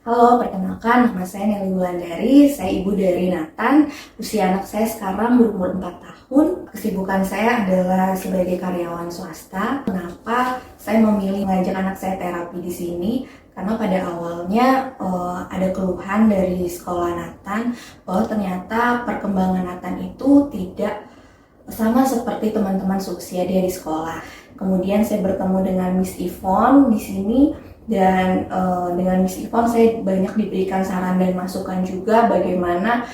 Halo, perkenalkan nama saya Nelly Wulandari, saya ibu dari Nathan. Usia anak saya sekarang berumur 4 tahun. Kesibukan saya adalah sebagai karyawan swasta. Kenapa saya memilih mengajak anak saya terapi di sini? Karena pada awalnya ada keluhan dari sekolah Nathan bahwa ternyata perkembangan Nathan itu tidak sama seperti teman-teman seusia dia di sekolah. Kemudian saya bertemu dengan Miss Yvonne di sini dan dengan Miss Yvonne saya banyak diberikan saran dan masukan juga bagaimana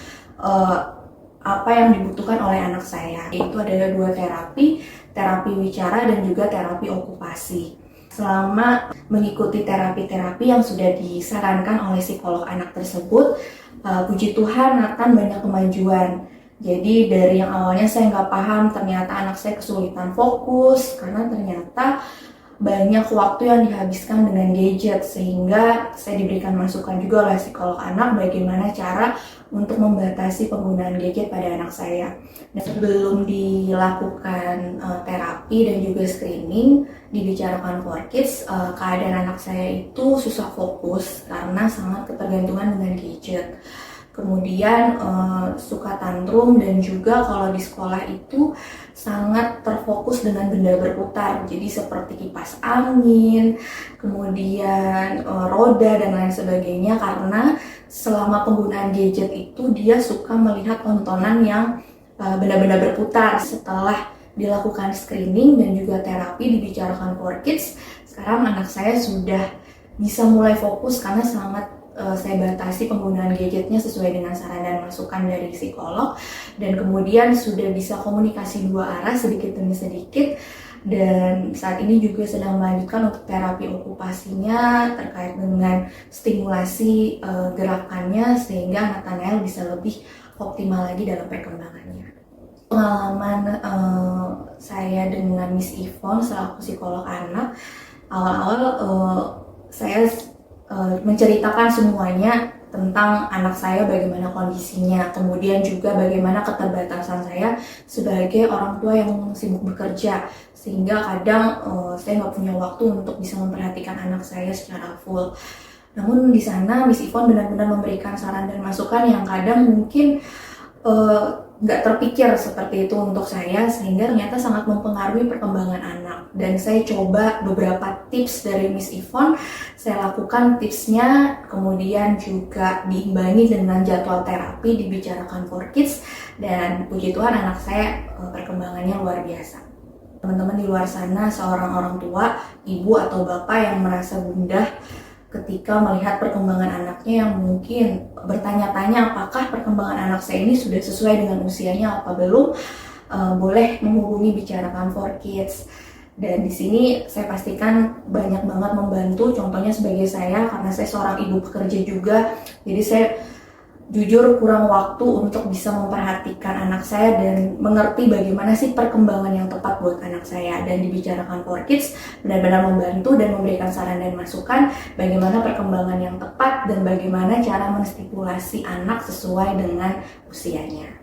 apa yang dibutuhkan oleh anak saya. Yaitu ada dua terapi, terapi wicara dan juga terapi okupasi. Selama mengikuti terapi-terapi yang sudah disarankan oleh psikolog anak tersebut, puji Tuhan Nathan banyak kemajuan. Jadi dari yang awalnya saya nggak paham, ternyata anak saya kesulitan fokus karena ternyata banyak waktu yang dihabiskan dengan gadget, sehingga saya diberikan masukan juga oleh psikolog anak bagaimana cara untuk membatasi penggunaan gadget pada anak saya. Dan sebelum dilakukan terapi dan juga screening dibicarakan for kids, keadaan anak saya itu susah fokus karena sangat ketergantungan dengan gadget. Kemudian suka tantrum dan juga kalau di sekolah itu sangat terfokus dengan benda berputar, jadi seperti kipas angin, kemudian roda dan lain sebagainya, karena selama penggunaan gadget itu dia suka melihat tontonan yang benda-benda berputar. Setelah dilakukan screening dan juga terapi dibicarakan for kids, sekarang anak saya sudah bisa mulai fokus karena sangat saya batasi penggunaan gadgetnya sesuai dengan saran dan masukan dari psikolog, dan kemudian sudah bisa komunikasi dua arah sedikit demi sedikit. Dan saat ini juga sedang melanjutkan untuk terapi okupasinya terkait dengan stimulasi gerakannya sehingga Nathanael bisa lebih optimal lagi dalam perkembangannya. Pengalaman saya dengan Miss Yvonne selaku psikolog anak, awal-awal saya menceritakan semuanya tentang anak saya, bagaimana kondisinya, kemudian juga bagaimana keterbatasan saya sebagai orang tua yang sibuk bekerja, sehingga kadang saya nggak punya waktu untuk bisa memperhatikan anak saya secara full. Namun di sana Miss Yvonne benar-benar memberikan saran dan masukan yang kadang mungkin nggak terpikir seperti itu untuk saya, sehingga ternyata sangat mempengaruhi perkembangan anak. Dan saya coba beberapa tips dari Miss Yvonne, saya lakukan tipsnya, kemudian juga diimbangi dengan jadwal terapi dibicarakan for kids, dan puji Tuhan anak saya perkembangannya luar biasa. Teman-teman di luar sana, seorang orang tua, ibu atau bapak yang merasa gundah ketika melihat perkembangan anaknya yang mungkin bertanya-tanya apakah perkembangan anak saya ini sudah sesuai dengan usianya apa belum, boleh menghubungi bicarakan for kids. Dan di sini saya pastikan banyak banget membantu, contohnya sebagai saya, karena saya seorang ibu pekerja juga, jadi saya jujur kurang waktu untuk bisa memperhatikan anak saya dan mengerti bagaimana sih perkembangan yang tepat buat anak saya. Dan dibicarakan for kids benar-benar membantu dan memberikan saran dan masukan bagaimana perkembangan yang tepat dan bagaimana cara menstipulasi anak sesuai dengan usianya.